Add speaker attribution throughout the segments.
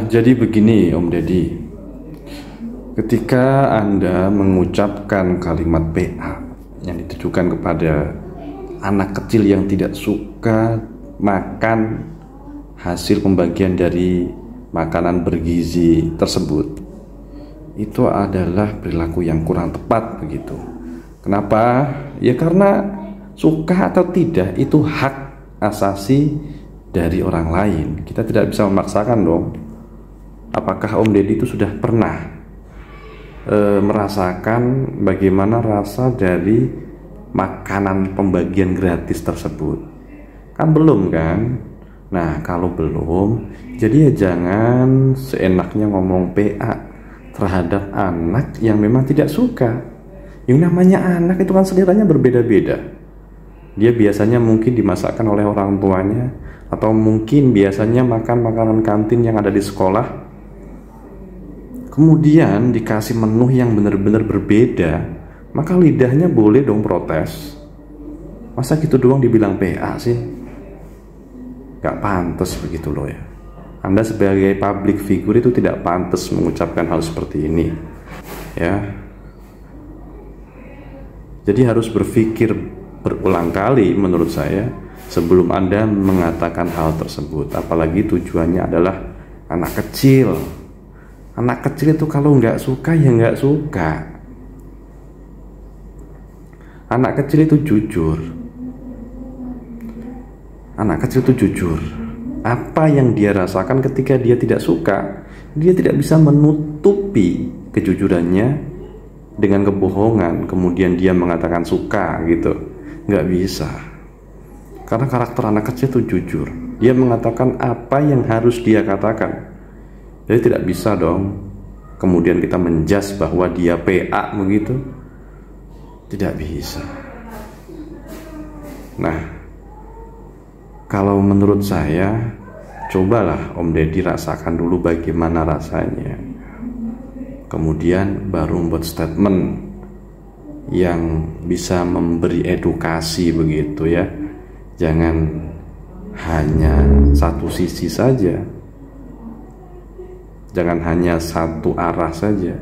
Speaker 1: Jadi begini Om Deddy, ketika Anda mengucapkan kalimat PA yang ditujukan kepada anak kecil yang tidak suka makan hasil pembagian dari makanan bergizi tersebut, itu adalah perilaku yang kurang tepat begitu. Kenapa? Ya karena suka atau tidak itu hak asasi dari orang lain. Kita tidak bisa memaksakan dong. Apakah Om Deddy itu sudah pernah merasakan bagaimana rasa dari makanan pembagian gratis tersebut? Kan belum kan? Nah kalau belum, jadi ya jangan seenaknya ngomong PA terhadap anak yang memang tidak suka. Yang namanya anak itu kan seleranya berbeda-beda. Dia biasanya mungkin dimasakkan oleh orang tuanya, atau mungkin biasanya makan makanan kantin yang ada di sekolah, kemudian dikasih menu yang benar-benar berbeda, maka lidahnya boleh dong protes. Masa gitu doang dibilang PA sih? Gak pantas begitu loh ya. Anda sebagai public figure itu tidak pantas mengucapkan hal seperti ini ya. Jadi harus berpikir berulang kali menurut saya sebelum Anda mengatakan hal tersebut. Apalagi tujuannya adalah anak kecil. Anak kecil itu kalau nggak suka ya nggak suka. Anak kecil itu jujur. Anak kecil itu jujur. Apa yang dia rasakan ketika dia tidak suka, dia tidak bisa menutupi kejujurannya dengan kebohongan, kemudian dia mengatakan suka gitu. Nggak bisa. Karena karakter anak kecil itu jujur. Dia mengatakan apa yang harus dia katakan. Jadi tidak bisa dong kemudian kita menjas bahwa dia PA begitu. Tidak bisa. Nah, kalau menurut saya, cobalah Om Deddy rasakan dulu bagaimana rasanya. Kemudian baru membuat statement yang bisa memberi edukasi begitu ya. Jangan hanya satu sisi saja, jangan hanya satu arah saja,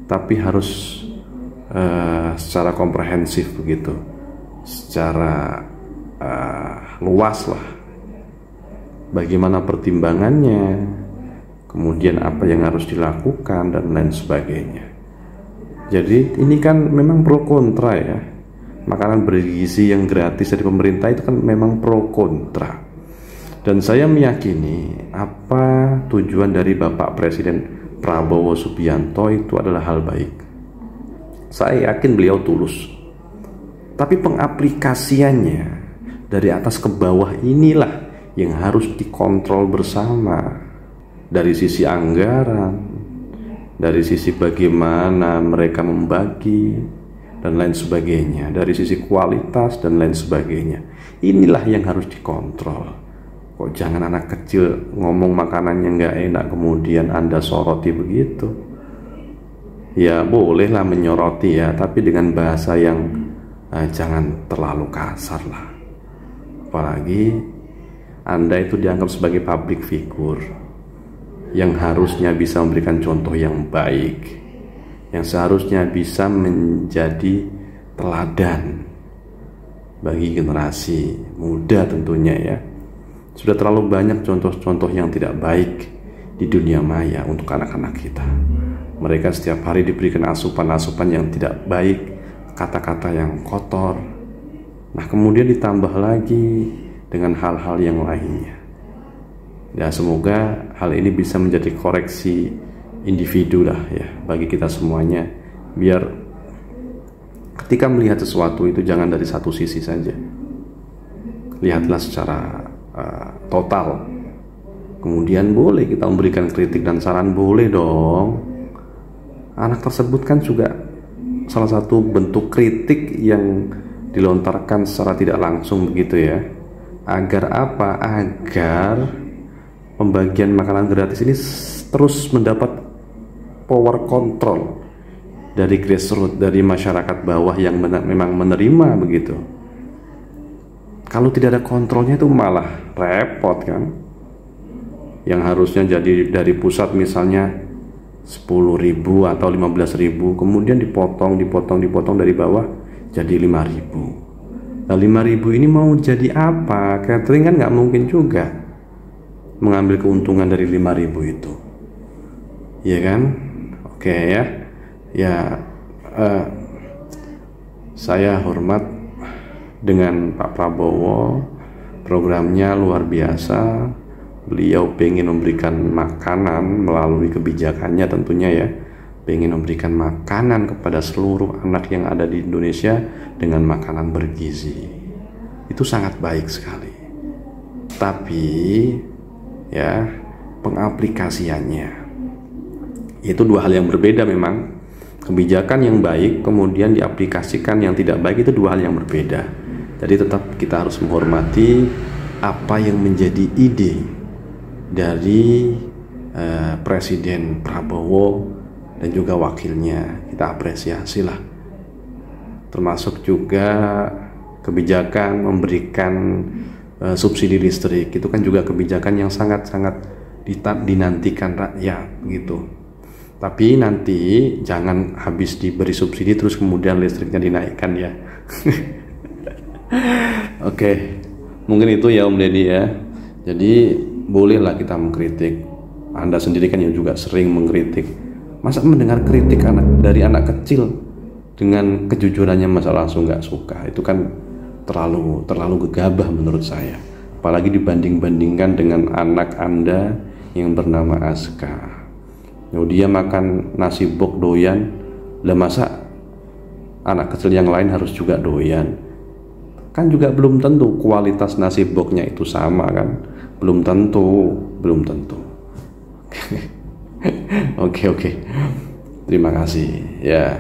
Speaker 1: tapi harus secara komprehensif begitu, secara luas lah. Bagaimana pertimbangannya, kemudian apa yang harus dilakukan dan lain sebagainya. Jadi ini kan memang pro kontra ya. Makanan bergizi yang gratis dari pemerintah itu kan memang pro kontra. Dan saya meyakini apa tujuan dari Bapak Presiden Prabowo Subianto itu adalah hal baik. Saya yakin beliau tulus. Tapi pengaplikasiannya dari atas ke bawah inilah yang harus dikontrol bersama. Dari sisi anggaran, dari sisi bagaimana mereka membagi dan lain sebagainya, dari sisi kualitas dan lain sebagainya. Inilah yang harus dikontrol. Kok jangan anak kecil ngomong makanannya nggak enak kemudian Anda soroti begitu. Ya bolehlah menyoroti ya, tapi dengan bahasa yang jangan terlalu kasar lah. Apalagi Anda itu dianggap sebagai public figure yang harusnya bisa memberikan contoh yang baik, yang seharusnya bisa menjadi teladan bagi generasi muda tentunya ya. Sudah terlalu banyak contoh-contoh yang tidak baik di dunia maya untuk anak-anak kita. Mereka setiap hari diberikan asupan-asupan yang tidak baik, kata-kata yang kotor. Nah kemudian ditambah lagi dengan hal-hal yang lainnya. Ya semoga hal ini bisa menjadi koreksi individu lah ya bagi kita semuanya, biar ketika melihat sesuatu itu jangan dari satu sisi saja, lihatlah secara total. Kemudian boleh kita memberikan kritik dan saran, boleh dong. Anak tersebut kan juga salah satu bentuk kritik yang dilontarkan secara tidak langsung begitu ya. Agar apa? Agar pembagian makanan gratis ini terus mendapat power control dari grassroots, dari masyarakat bawah yang memang menerima begitu. Kalau tidak ada kontrolnya itu malah repot kan. yang harusnya jadi dari pusat misalnya 10.000 atau 15.000, kemudian dipotong dari bawah jadi 5.000. Nah 5.000 ini mau jadi apa? Catering kan nggak mungkin juga mengambil keuntungan dari 5.000 itu, ya kan? Oke ya, saya hormat dengan Pak Prabowo, programnya luar biasa. Beliau pengen memberikan makanan melalui kebijakannya tentunya ya, pengen memberikan makanan kepada seluruh anak yang ada di Indonesia dengan makanan bergizi. Itu sangat baik sekali. Tapi ya, pengaplikasiannya itu dua hal yang berbeda memang. Kebijakan yang baik kemudian diaplikasikan yang tidak baik itu dua hal yang berbeda. Jadi tetap kita harus menghormati apa yang menjadi ide dari Presiden Prabowo dan juga wakilnya. Kita apresiasi lah. Termasuk juga kebijakan memberikan subsidi listrik, itu kan juga kebijakan yang sangat-sangat dinantikan rakyat gitu. Tapi nanti jangan habis diberi subsidi terus kemudian listriknya dinaikkan ya. Oke, mungkin itu ya Om Deddy ya. Jadi bolehlah kita mengkritik. Anda sendiri kan yang juga sering mengkritik. Masa mendengar kritik dari anak kecil dengan kejujurannya masa langsung nggak suka? Itu kan terlalu gegabah menurut saya. Apalagi dibanding-bandingkan dengan anak Anda yang bernama Aska. Dia makan nasi bok doyan, lah masa anak kecil yang lain harus juga doyan? Kan juga belum tentu kualitas nasi boknya itu sama kan? Belum tentu. Oke. Terima kasih ya.